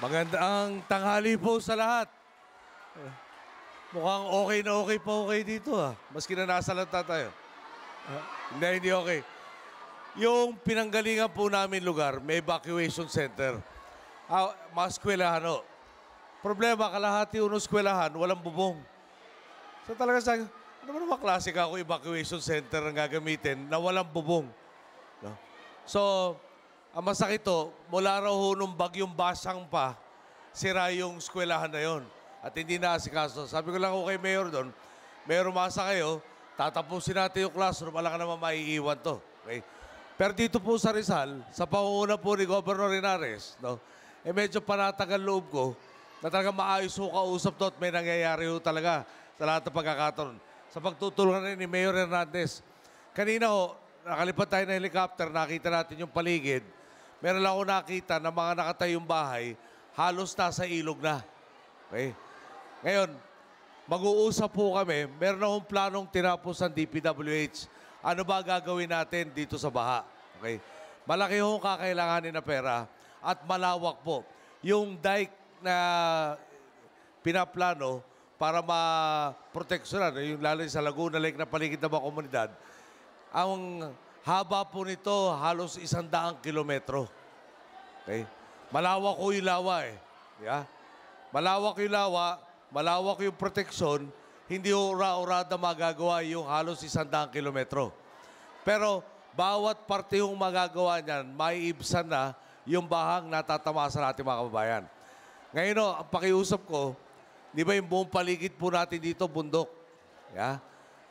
Magandang tanghali po sa lahat. Mukhang okay na okay pa okay dito Maski na nasa lanta tayo. Hindi okay. Yung pinanggalingan po namin lugar, may evacuation center. Mga eskwelahan Problema, kalahati uno eskwelahan, walang bubong. So talaga sa ano ba naman klase ka ako evacuation center ang gagamitin na walang bubong? No? So, ang masakit mula raw nung bagyong basang pa, sira yung eskwelahan na yon. At hindi na asikaso. Sabi ko lang kay Mayor doon, Mayor, umasa kayo, tatapusin natin yung classroom, wala ka naman maiiwan to. Okay? Pero dito po sa Rizal, sa pangunguna po ni Governor Linares, medyo panatagal loob ko na talaga maayos kausap to at may nangyayari talaga sa lahat ng pagkakataon. Sa pagtutulungan ni Mayor Hernandez. Kanina nakalipat tayo ng helicopter, nakita natin yung paligid. Meron lang ako nakita na mga nakatayong bahay, halos nasa ilog na. Okay? Ngayon, mag-uusap po kami. Meron akong planong tinapos ang DPWH. Ano ba gagawin natin dito sa baha? Okay? Malaki kakailanganin na pera at malawak po. Yung dike na pinaplano para ma-proteksyonan, yung lalo sa Laguna Lake na paligid ng mga komunidad, ang haba po nito halos 100 kilometro. Okay? Malawak ko yung lawa Yeah? Malawak yung lawa, malawak yung proteksyon, hindi ura-urada magagawa yung halos 100 kilometro. Pero bawat parte yung magagawa niyan, maiibsan na yung bahang natatamasa natin mga kababayan. Ngayon ang pakiusap ko, di ba yung buong paligid po natin dito, bundok. Yeah?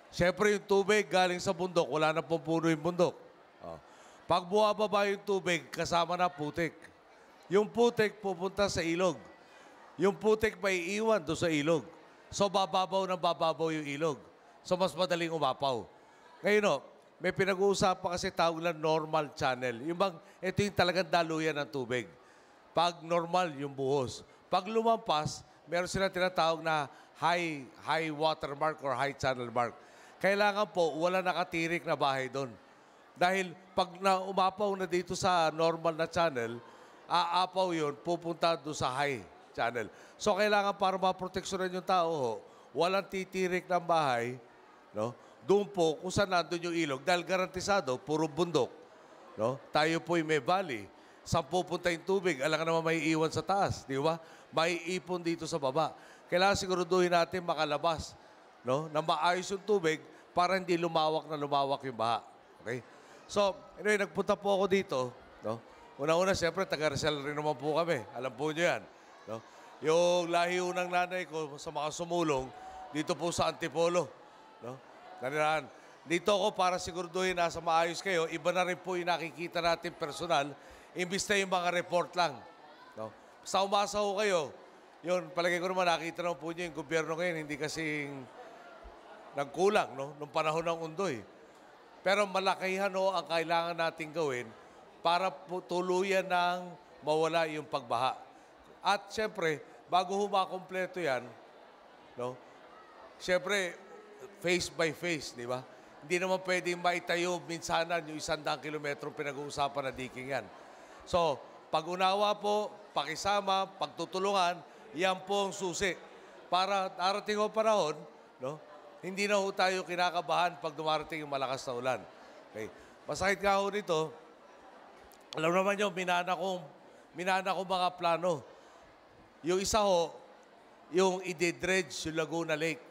Siyempre yung tubig galing sa bundok, wala na pong puno yung bundok. Pag buwababa yung tubig, kasama na putik. Yung putik pupunta sa ilog. Yung putik may iwan doon sa ilog. So bababaw yung ilog. So mas madaling umapaw. Ngayon may pinag-uusapan kasi tawag lang normal channel. Ito yung talagang daluyan ng tubig. Pag normal, yung buhos. Pag lumampas, meron sila tinatawag na high water mark or high channel mark. Kailangan po, wala nakatirik na bahay doon. Dahil pag umapaw na dito sa normal na channel, aapaw yun, pupunta doon sa high channel. So, kailangan para maproteksyonan yung tao, walang titirik ng bahay, doon po, kung saan nandun yung ilog. Dahil garantisado, puro bundok. Tayo po'y may valley. Saan pupunta yung tubig? Alam ka naman may iwan sa taas, di ba? May ipon dito sa baba. Kailangan siguraduhin natin makalabas, na maayos yung tubig para hindi lumawak yung baha. Okay? So, anyway, nagpunta po ako dito. Una-una, siyempre, taga-Rizal rin naman po kami. Alam po nyo yan. Yung lahi ng nanay ko sa mga sumulong, dito po sa Antipolo. Nanirahan. Dito ako para siguraduhin nasa maayos kayo. Iba na rin po yung nakikita natin personal. Imbis na yung mga report lang. Sa umasa ho kayo, yun, palagay ko naman nakita naman po nyo yung gobyerno ngayon, hindi kasing nagkulang, nung panahon ng Undoy. Pero malakihan ang kailangan natin gawin para tuluyan ng mawala yung pagbaha. At siyempre, bago makompleto yan, siyempre, face by face, di ba? Hindi naman pwedeng maitayo minsanan yung 100 kilometro pinag-uusapan na diking yan. So, pag-unawa po, pakisama, pagtutulungan, yan po ang susi. Para darating ang panahon, hindi na tayo kinakabahan pag dumarating yung malakas na ulan. Okay. Masakit nga nito, alam naman nyo, minana ko mga plano. Yung isa yung i-dredge yung Laguna Lake.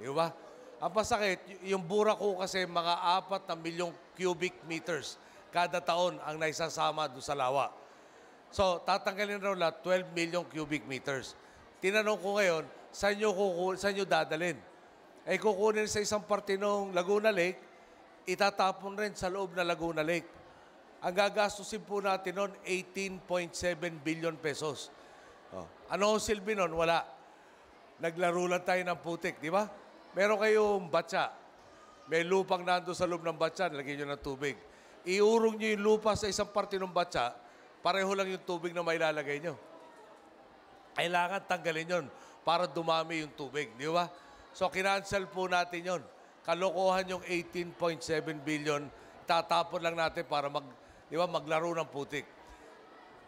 Di ba? Ang pasakit, yung Burak kasi mga 4 na milyong cubic meters kada taon ang naisasama doon sa lawa. So, tatanggalin raw lahat 12 million cubic meters. Tinanong ko ngayon, saan nyo dadalhin? Kukunin sa isang parte ng Laguna Lake, itatapon rin sa loob ng Laguna Lake. Ang gagastusin po natin noon, 18.7 billion pesos. Ano ang silbi noon? Wala. Naglaro lang tayo ng putik, di ba? Meron kayong batsa. May lupang nando sa loob ng batsa, nilagyan nyo ng tubig. Iurong nyo yung lupa sa isang parte ng batsa, pareho lang yung tubig na mailalagay nyo. Kailangan tanggalin yon para dumami yung tubig, di ba? So, kinancel po natin yon. Kalokohan yung 18.7 billion, tatapon lang natin para maglaro ng putik.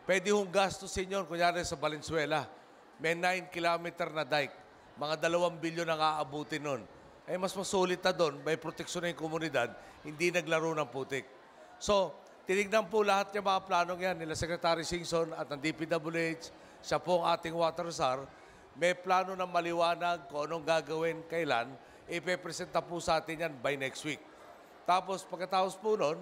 Pwede hong gastusin yun, kunyari sa Valenzuela. May 9 kilometer na dike. Mga 2 bilyon ang aabutin nun. Eh, mas masulit na doon, may proteksyon na yung komunidad, hindi naglaro ng putik. So, tinignan po lahat yung mga planong yan, nila Secretary Singson at ng DPWH, siya po ang ating water czar, may plano na maliwanag kung anong gagawin, kailan, ipepresenta po sa atin yan by next week. Tapos, pagkatapos po nun,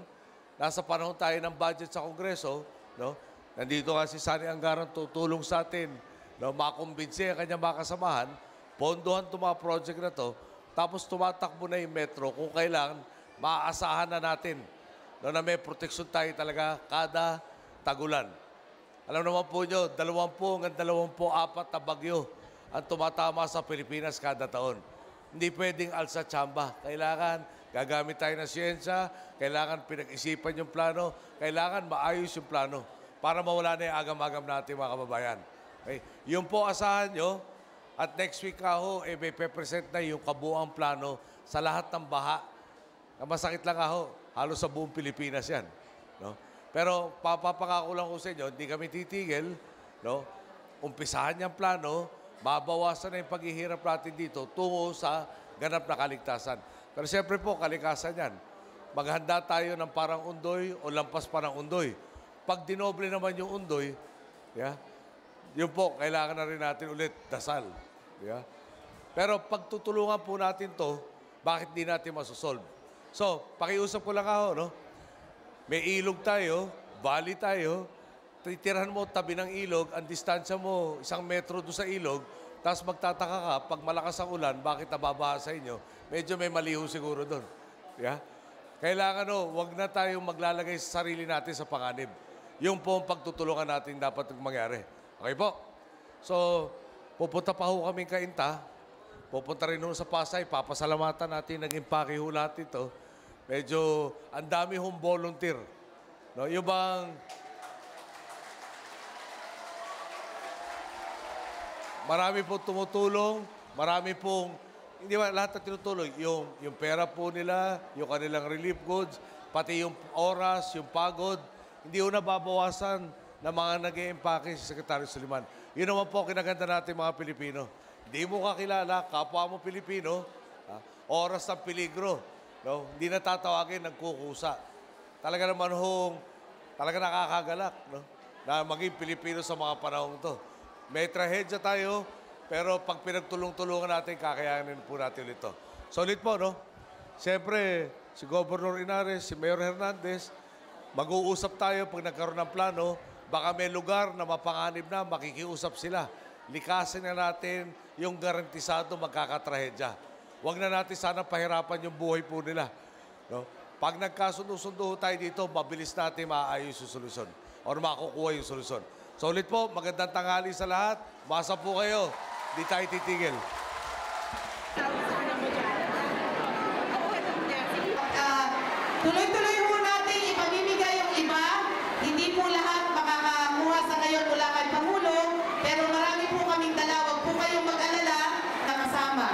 nasa panahon tayo ng budget sa Kongreso, no? Nandito nga si Sani Anggaran tutulong sa atin, no? Makumbinsi ang kanyang mga kasamahan, pondohan itong mga project na to, tapos tumatakbo na yung metro kung kailangan, maaasahan na natin, no, na may proteksyon tayo talaga kada tagulan. Alam naman po nyo, 20 hanggang 24 na bagyo ang tumatama sa Pilipinas kada taon. Hindi pwedeng alsa tsamba. Kailangan gagamit tayo ng siyensya, kailangan pinag-isipan yung plano, kailangan maayos yung plano para mawala na yung agam-agam natin mga kababayan. Okay? Yung po asahan nyo, at next week ako, may pe-present na yung kabuuang plano sa lahat ng baha. Masakit lang ako, halos sa buong Pilipinas yan. No? Pero papapangako lang ko sa inyo, hindi kami titigil. No? Umpisahan niyang plano, mabawasan na yung paghihirap natin dito tungo sa ganap na kaligtasan. Pero siyempre po, kalikasan yan. Maghanda tayo ng parang undoy o lampas parang undoy. Pag dinoble naman yung undoy, yeah, yun po, kailangan na rin natin ulit dasal. Yeah? Pero pag tutulungan po natin to, bakit di natin masosolve? So, pakiusap ko lang ako, no? May ilog tayo, valley tayo, titirahan mo tabi ng ilog, ang distansya mo 1 metro doon sa ilog, tapos magtataka ka, pag malakas ang ulan, bakit nababaha sa inyo? Medyo may maliho siguro doon. Yeah? Kailangan, no, wag na tayong maglalagay sa sarili natin sa panganib. Yung po ang pagtutulungan natin dapat mangyari. Okay po? So, pupunta pa ho kaming Kainta. Pupunta rin ho sa Pasay. Papasalamatan natin. Nag-impake ho lahat ito. Medyo, ang dami hong volunteer. No? Yung bang... Marami pong tumutulong. Marami pong... Hindi ba lahat na tinutulong? Yung pera po nila, yung kanilang relief goods, pati yung oras, yung pagod. Hindi ho nababawasan na mga nag-i-impake si Secretary Suliman. Yun naman po kinaganda natin mga Pilipino. Hindi mo kakilala, kapwa mo Pilipino, oras ng peligro. No? Hindi na tatawagin, nagkukusa. Talaga naman talaga nakakagalak, no? Na maging Pilipino sa mga panahong to. May trahedya tayo, pero pag pinagtulong-tulungan natin, kakayanin po natin ulit to. So ulit po, no? Siyempre, si Governor Inares, si Mayor Hernandez, mag-uusap tayo pag nagkaroon ng plano. Baka may lugar na mapanganib na, makikiusap sila. Likasin na natin yung garantisado magkakatrahedya. Huwag na natin sana pahirapan yung buhay po nila. No? Pag nagkasundo-sundo tayo dito, mabilis natin maayos yung solusyon or makukuha yung solusyon. So ulit po, magandang tanghali sa lahat. Masa po kayo. Di tayo titigil. Tuloy-tuloy po natin ipamimigay yung iba. Hindi po lahat makakakuha sa ngayon mula kay Pangulo, pero marami po kaming dala. Huwag po kayong mag-alala na kasama.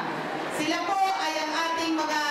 Sila po ay ang ating mga